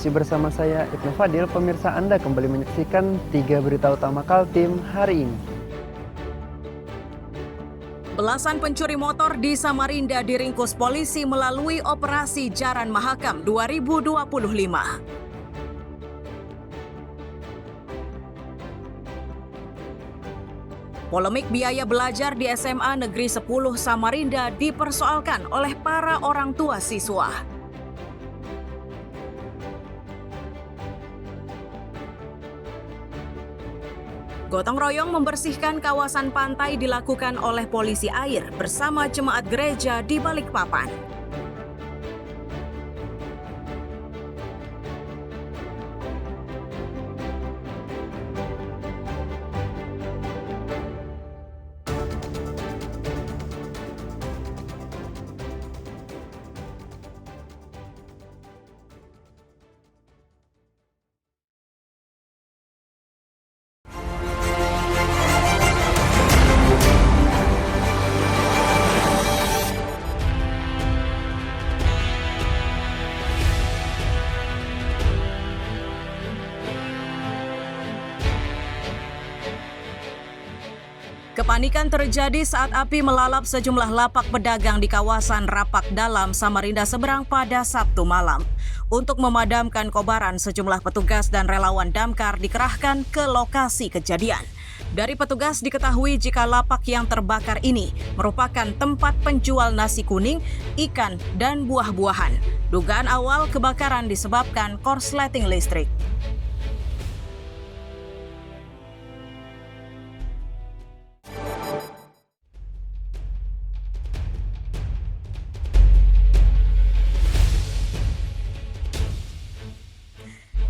Masih bersama saya Ibnu Fadil, pemirsa Anda kembali menyaksikan 3 berita utama Kaltim hari ini. Belasan pencuri motor di Samarinda diringkus polisi melalui Operasi Jaran Mahakam 2025. Polemik biaya belajar di SMA Negeri 10 Samarinda dipersoalkan oleh para orang tua siswa. Gotong royong membersihkan kawasan pantai dilakukan oleh polisi air bersama jemaat gereja di Balikpapan. Kepanikan terjadi saat api melalap sejumlah lapak pedagang di kawasan Rapak Dalam, Samarinda Seberang pada Sabtu malam. Untuk memadamkan kobaran, sejumlah petugas dan relawan damkar dikerahkan ke lokasi kejadian. Dari petugas diketahui jika lapak yang terbakar ini merupakan tempat penjual nasi kuning, ikan, dan buah-buahan. Dugaan awal kebakaran disebabkan korsleting listrik.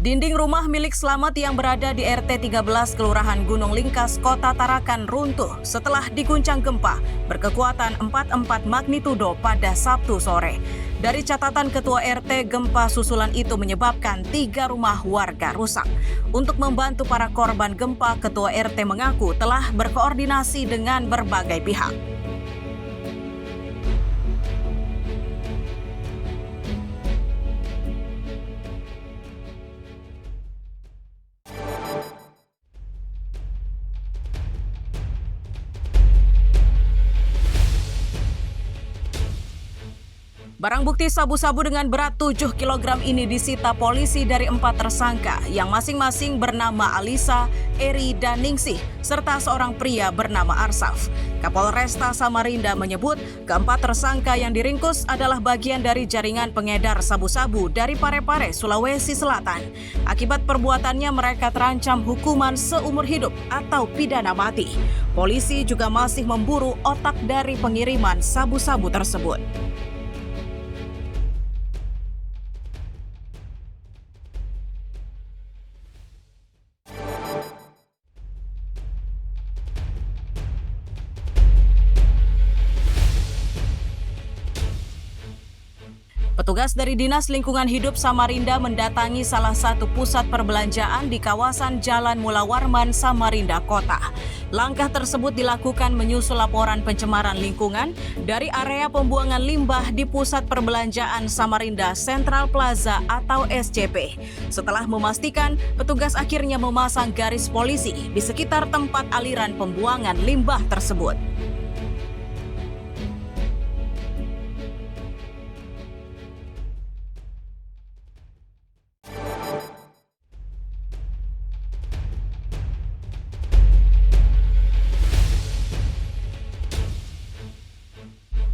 Dinding rumah milik Slamet yang berada di RT 13 Kelurahan Gunung Lingkas, Kota Tarakan runtuh setelah diguncang gempa berkekuatan 4,4 magnitudo pada Sabtu sore. Dari catatan Ketua RT, gempa susulan itu menyebabkan 3 rumah warga rusak. Untuk membantu para korban gempa, Ketua RT mengaku telah berkoordinasi dengan berbagai pihak. Barang bukti sabu-sabu dengan berat 7 kg ini disita polisi dari 4 tersangka yang masing-masing bernama Alisa, Eri, dan Ningsih, serta seorang pria bernama Arsaf. Kapolresta Samarinda menyebut keempat tersangka yang diringkus adalah bagian dari jaringan pengedar sabu-sabu dari Parepare, Sulawesi Selatan. Akibat perbuatannya mereka terancam hukuman seumur hidup atau pidana mati. Polisi juga masih memburu otak dari pengiriman sabu-sabu tersebut. Petugas dari Dinas Lingkungan Hidup Samarinda mendatangi salah satu pusat perbelanjaan di kawasan Jalan Mula Warman, Samarinda Kota. Langkah tersebut dilakukan menyusul laporan pencemaran lingkungan dari area pembuangan limbah di Pusat Perbelanjaan Samarinda Central Plaza atau SCP. Setelah memastikan, petugas akhirnya memasang garis polisi di sekitar tempat aliran pembuangan limbah tersebut.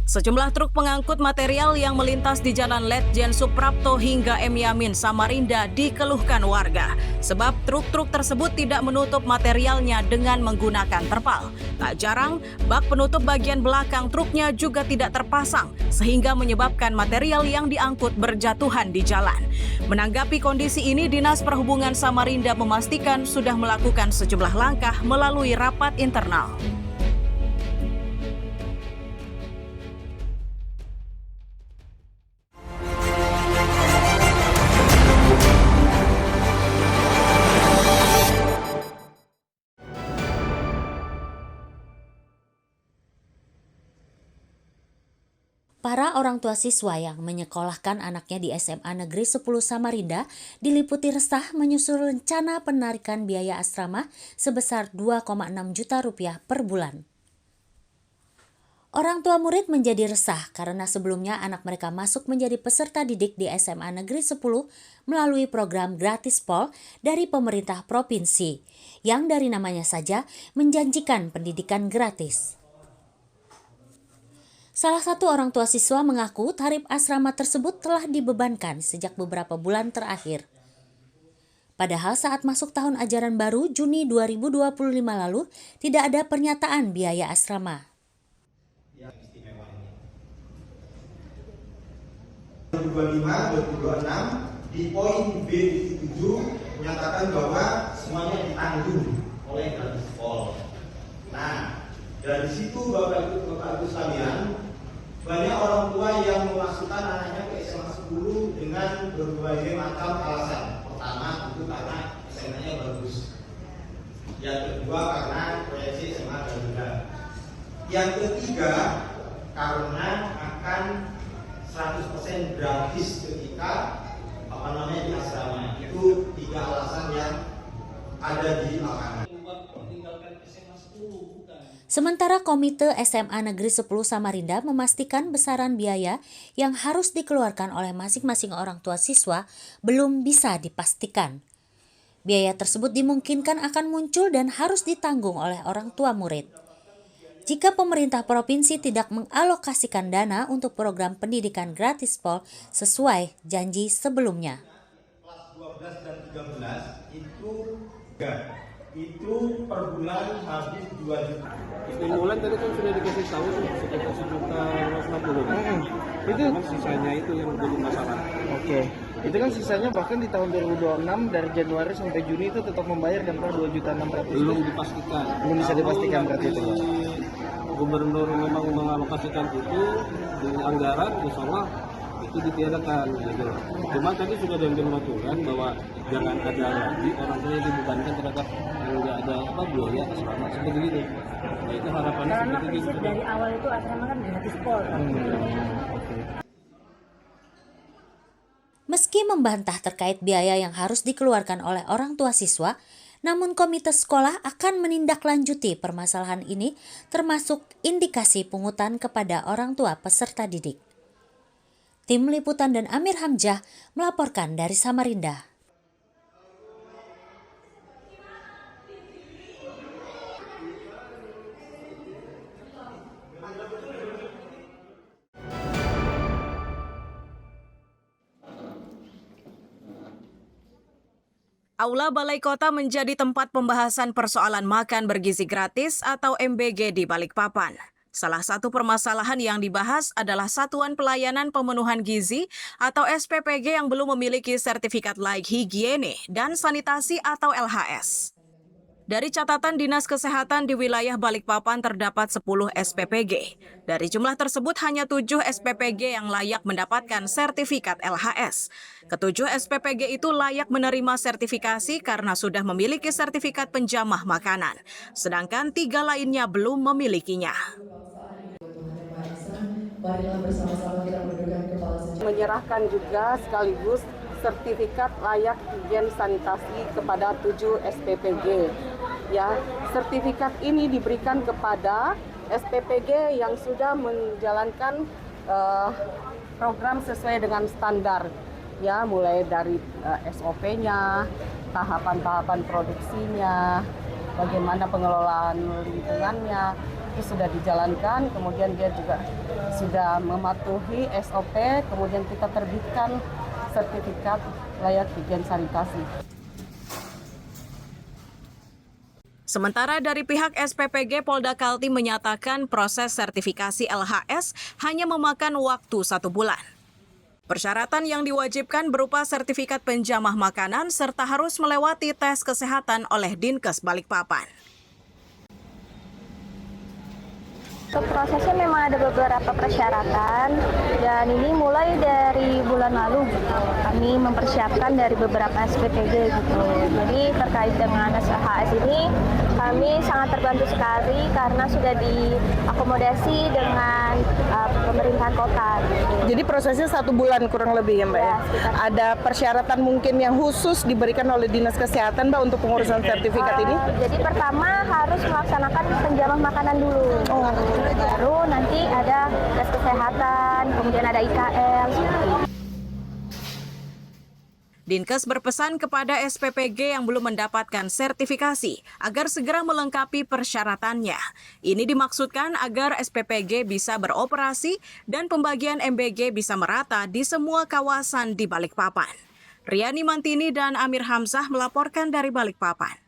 Sejumlah truk pengangkut material yang melintas di Jalan Letjen Suprapto hingga M. Yamin, Samarinda dikeluhkan warga. Sebab truk-truk tersebut tidak menutup materialnya dengan menggunakan terpal. Tak jarang, bak penutup bagian belakang truknya juga tidak terpasang, sehingga menyebabkan material yang diangkut berjatuhan di jalan. Menanggapi kondisi ini, Dinas Perhubungan Samarinda memastikan sudah melakukan sejumlah langkah melalui rapat internal. Para orang tua siswa yang menyekolahkan anaknya di SMA Negeri 10 Samarinda diliputi resah menyusul rencana penarikan biaya asrama sebesar 2,6 juta rupiah per bulan. Orang tua murid menjadi resah karena sebelumnya anak mereka masuk menjadi peserta didik di SMA Negeri 10 melalui program Gratis Pol dari pemerintah provinsi, yang dari namanya saja menjanjikan pendidikan gratis. Salah satu orang tua siswa mengaku tarif asrama tersebut telah dibebankan sejak beberapa bulan terakhir. Padahal saat masuk tahun ajaran baru Juni 2025 lalu tidak ada pernyataan biaya asrama. 2025-2026 di poin B7 menyatakan bahwa semuanya ditanggung oleh Gratis Pol. Nah, dari situ Bapak Ibu sekalian, banyak orang tua yang memasukkan anaknya ke SMA 10 dengan berbagai macam alasan. Pertama, tentu karena SMA-nya bagus. Yang kedua, karena proyeksi SMA rendah. Yang ketiga, karena akan 100% gratis ketika di asrama. Itu 3 alasan yang ada di lapangan. Sementara Komite SMA Negeri 10 Samarinda memastikan besaran biaya yang harus dikeluarkan oleh masing-masing orang tua siswa belum bisa dipastikan. Biaya tersebut dimungkinkan akan muncul dan harus ditanggung oleh orang tua murid. Jika pemerintah provinsi tidak mengalokasikan dana untuk program pendidikan gratis Pol sesuai janji sebelumnya. Kelas 12 dan 13 itu per bulan habis 2 juta. Stimulan tadi kan sudah dikasih tahu sekitar 1.260.000. Itu sisanya itu yang belum masalah. Oke. Itu kan sisanya bahkan di tahun 2026 dari Januari sampai Juni itu tetap membayar dan 2.600.000. Belum dipastikan. Belum bisa dipastikan berarti itu, Pak. Gubernur memang mengalokasikan itu di anggaran, insya Allah itu ditiadakan gitu. Cuma tadi sudah ada yang aturan bahwa jangan ada lagi orang tua yang dibebankan terhadap yang nggak ada biaya asrama seperti itu. Nah, itu harapannya karena seperti itu. dari awal itu asrama kan gratis Pol. Meski membantah terkait biaya yang harus dikeluarkan oleh orang tua siswa, namun komite sekolah akan menindaklanjuti permasalahan ini termasuk indikasi pungutan kepada orang tua peserta didik. Tim Liputan dan Amir Hamzah melaporkan dari Samarinda. Aula Balai Kota menjadi tempat pembahasan persoalan makan bergizi gratis atau MBG di Balikpapan. Salah satu permasalahan yang dibahas adalah Satuan Pelayanan Pemenuhan Gizi atau SPPG yang belum memiliki sertifikat layak higiene dan sanitasi atau LHS. Dari catatan Dinas Kesehatan di wilayah Balikpapan terdapat 10 SPPG. Dari jumlah tersebut hanya 7 SPPG yang layak mendapatkan sertifikat LHS. Ketujuh SPPG itu layak menerima sertifikasi karena sudah memiliki sertifikat penjamah makanan. Sedangkan 3 lainnya belum memilikinya. Menyerahkan juga sekaligus sertifikat layak higien sanitasi kepada 7 SPPG. Ya, sertifikat ini diberikan kepada SPPG yang sudah menjalankan program sesuai dengan standar. Ya, mulai dari SOP-nya, tahapan-tahapan produksinya, bagaimana pengelolaan lingkungannya, itu sudah dijalankan. Kemudian dia juga sudah mematuhi SOP, kemudian kita terbitkan sertifikat layak higien sanitasi. Sementara dari pihak SPPG Polda Kaltim menyatakan proses sertifikasi LHS hanya memakan waktu 1 bulan. Persyaratan yang diwajibkan berupa sertifikat penjamah makanan serta harus melewati tes kesehatan oleh Dinkes Balikpapan. Untuk prosesnya memang ada beberapa persyaratan dan ini mulai dari bulan lalu kami mempersiapkan dari beberapa SPPG gitu. Jadi terkait dengan SHS ini, kami sangat terbantu sekali karena sudah diakomodasi dengan pemerintahan kota. Jadi prosesnya 1 bulan kurang lebih ya Mbak ya? Ada persyaratan mungkin yang khusus diberikan oleh Dinas Kesehatan Mbak untuk pengurusan sertifikat ini? Jadi pertama harus melaksanakan penjamah makanan dulu. Baru nanti ada tes kesehatan, kemudian ada IKL. Dinkes berpesan kepada SPPG yang belum mendapatkan sertifikasi agar segera melengkapi persyaratannya. Ini dimaksudkan agar SPPG bisa beroperasi dan pembagian MBG bisa merata di semua kawasan di Balikpapan. Riani Mantini dan Amir Hamzah melaporkan dari Balikpapan.